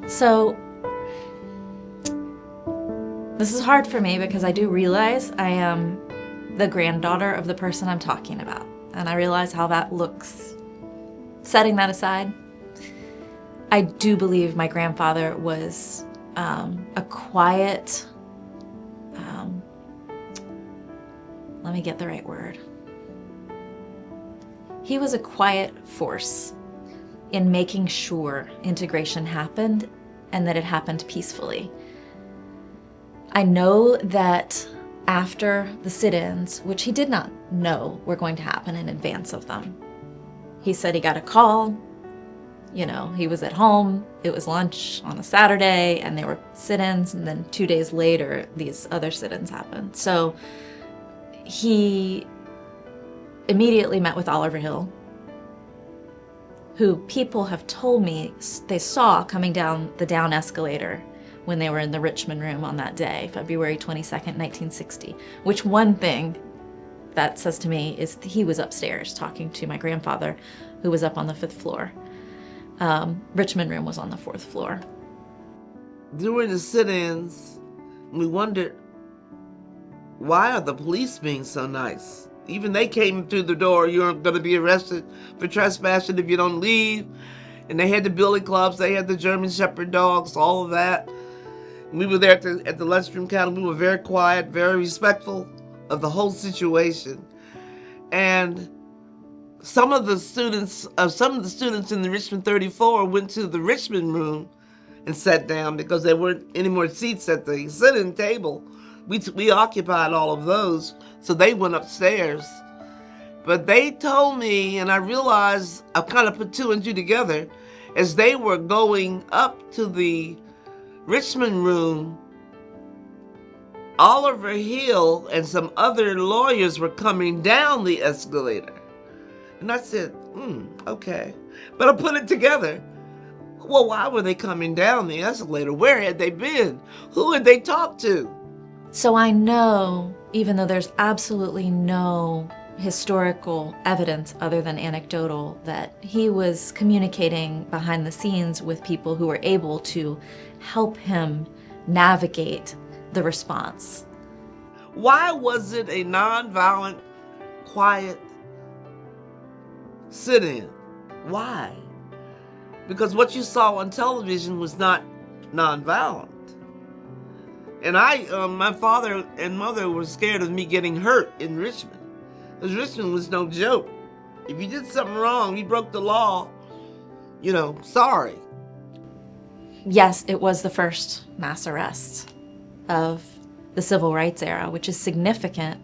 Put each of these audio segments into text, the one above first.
So this is hard for me because I do realize I am the granddaughter of the person I'm talking about. And I realize how that looks. Setting that aside, I do believe my grandfather was a quiet, let me get the right word. He was a quiet force in making sure integration happened and that it happened peacefully. I know that after the sit-ins, which he did not know were going to happen in advance of them, he said he got a call, he was at home, it was lunch on a Saturday, and there were sit-ins, and then 2 days later, these other sit-ins happened. So he immediately met with Oliver Hill, who people have told me they saw coming down the down escalator when they were in the Richmond room on that day, February 22nd, 1960, which one thing that says to me is he was upstairs talking to my grandfather, who was up on the 5th floor. Richmond room was on the 4th floor. During the sit-ins, we wondered, why are the police being so nice? Even they came through the door, you're going to be arrested for trespassing if you don't leave. And they had the billy clubs, they had the German Shepherd dogs, all of that. We were there at the lunchroom counter. We were very quiet, very respectful of the whole situation. And some of the students in the Richmond 34 went to the Richmond room and sat down because there weren't any more seats at the sit-in table. We occupied all of those, so they went upstairs. But they told me, and I realized, I kind of put two and two together, as they were going up to the Richmond room, Oliver Hill and some other lawyers were coming down the escalator. And I said, okay. But I put it together. Well, why were they coming down the escalator? Where had they been? Who had they talked to? So I know, even though there's absolutely no historical evidence other than anecdotal, that he was communicating behind the scenes with people who were able to help him navigate the response. Why was it a nonviolent, quiet sit-in? Why? Because what you saw on television was not nonviolent. And my father and mother were scared of me getting hurt in Richmond. Because Richmond was no joke. If you did something wrong, you broke the law, sorry. Yes, it was the first mass arrest of the civil rights era, which is significant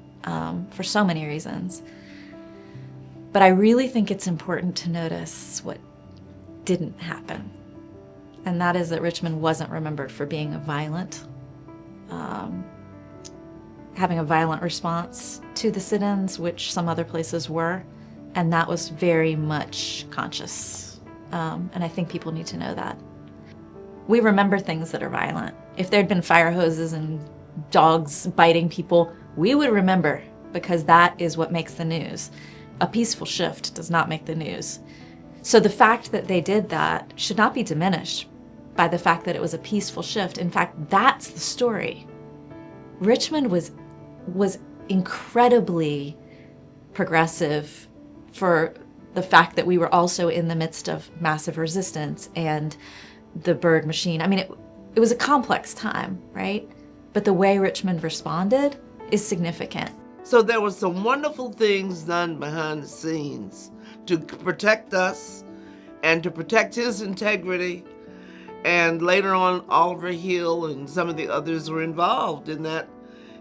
for so many reasons. But I really think it's important to notice what didn't happen. And that is that Richmond wasn't remembered for being having a violent response to the sit-ins, which some other places were, and that was very much conscious. And I think people need to know that. We remember things that are violent. If there'd been fire hoses and dogs biting people, we would remember, because that is what makes the news. A peaceful shift does not make the news. So the fact that they did that should not be diminished by the fact that it was a peaceful shift. In fact, that's the story. Richmond was incredibly progressive for the fact that we were also in the midst of massive resistance and the bird machine. I mean, it was a complex time, right? But the way Richmond responded is significant. So there were some wonderful things done behind the scenes to protect us and to protect his integrity. And later on, Oliver Hill and some of the others were involved in that,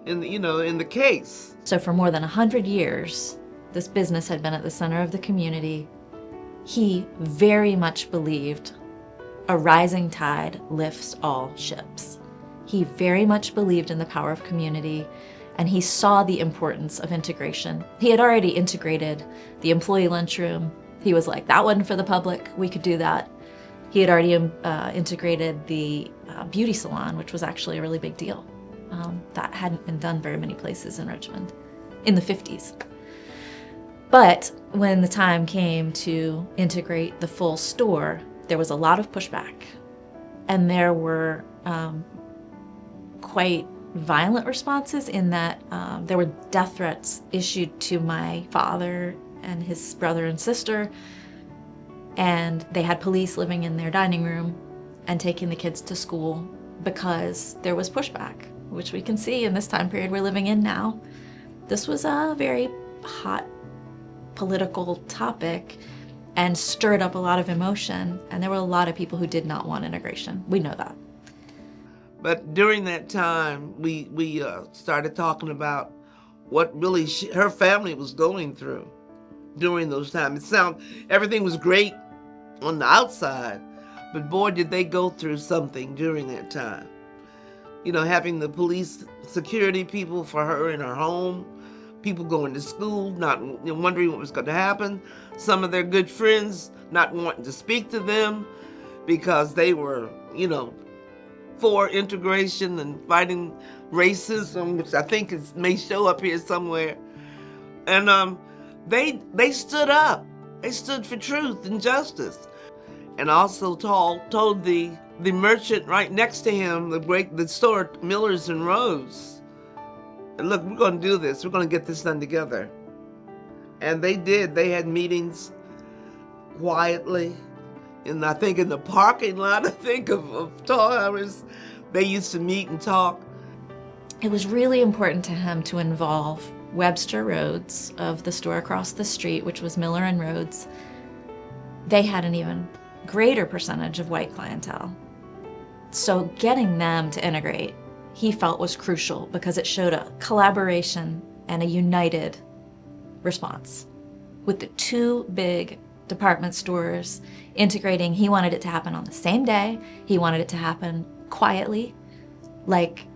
in the case. So for more than 100 years, this business had been at the center of the community. He very much believed a rising tide lifts all ships. He very much believed in the power of community, and he saw the importance of integration. He had already integrated the employee lunchroom. He was like, that wasn't for the public, we could do that. He had already integrated the beauty salon, which was actually a really big deal. That hadn't been done very many places in Richmond in the 50s. But when the time came to integrate the full store, there was a lot of pushback. And there were quite violent responses in that there were death threats issued to my father and his brother and sister, and they had police living in their dining room and taking the kids to school because there was pushback, which we can see in this time period we're living in now. This was a very hot political topic and stirred up a lot of emotion, and there were a lot of people who did not want integration. We know that. But during that time, we started talking about what really her family was going through during those times. Everything was great on the outside, but boy, did they go through something during that time. You know, having the police security people for her in her home, people going to school, not wondering what was going to happen. Some of their good friends not wanting to speak to them because they were, for integration and fighting racism, which I think may show up here somewhere. And they stood up. They stood for truth and justice. And also told the merchant right next to him, the store, Millers and Rose, look, we're going to do this. We're going to get this done together. And they did. They had meetings quietly. And I think in the parking lot, of Thalhimers, they used to meet and talk. It was really important to him to involve Webster Rhodes of the store across the street, which was Miller and Rhodes. They had an even greater percentage of white clientele. So getting them to integrate, he felt, was crucial because it showed a collaboration and a united response. With the two big department stores integrating, he wanted it to happen on the same day. He wanted it to happen quietly. Like,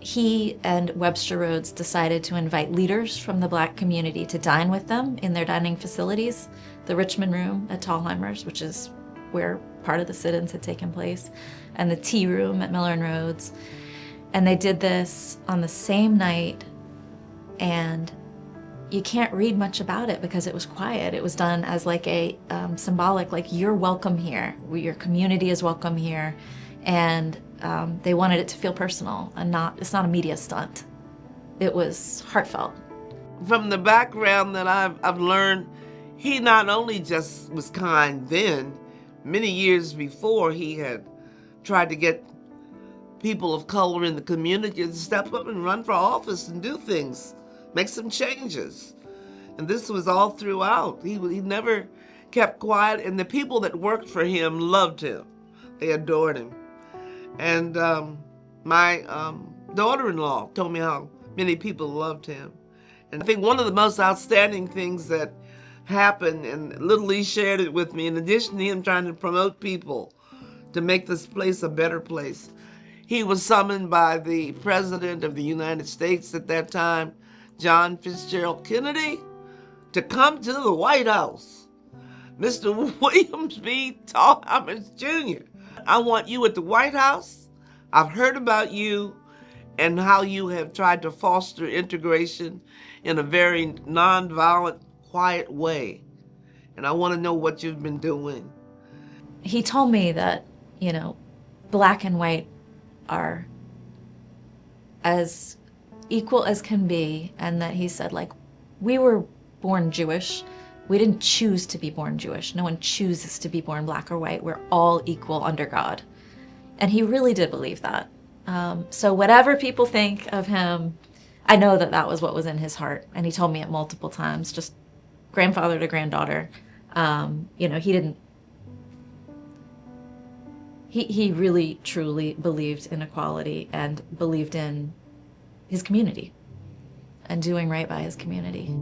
he and Webster Rhodes decided to invite leaders from the Black community to dine with them in their dining facilities, the Richmond room at Thalhimers, which is where part of the sit-ins had taken place, and the tea room at Miller and Rhodes. And they did this on the same night, and you can't read much about it because it was quiet. It was done as like a symbolic, like, you're welcome here. Your community is welcome here. And they wanted it to feel personal and it's not a media stunt. It was heartfelt. From the background that I've learned, he not only just was kind then, many years before, he had tried to get people of color in the community to step up and run for office and do things, make some changes. And this was all throughout. He never kept quiet, and the people that worked for him loved him. They adored him. And my daughter-in-law told me how many people loved him. And I think one of the most outstanding things that happened, and Little Lee shared it with me, in addition to him trying to promote people to make this place a better place, he was summoned by the President of the United States at that time, John Fitzgerald Kennedy, to come to the White House. Mr. Williams B. Thalhimers Jr., I want you at the White House. I've heard about you and how you have tried to foster integration in a very nonviolent, quiet way. And I want to know what you've been doing. He told me that, Black and white are as equal as can be, and that he said, like, we were born Jewish. We didn't choose to be born Jewish. No one chooses to be born Black or white. We're all equal under God. And he really did believe that. So whatever people think of him, I know that that was what was in his heart. And he told me it multiple times, just grandfather to granddaughter. He really, truly believed in equality and believed in his community and doing right by his community.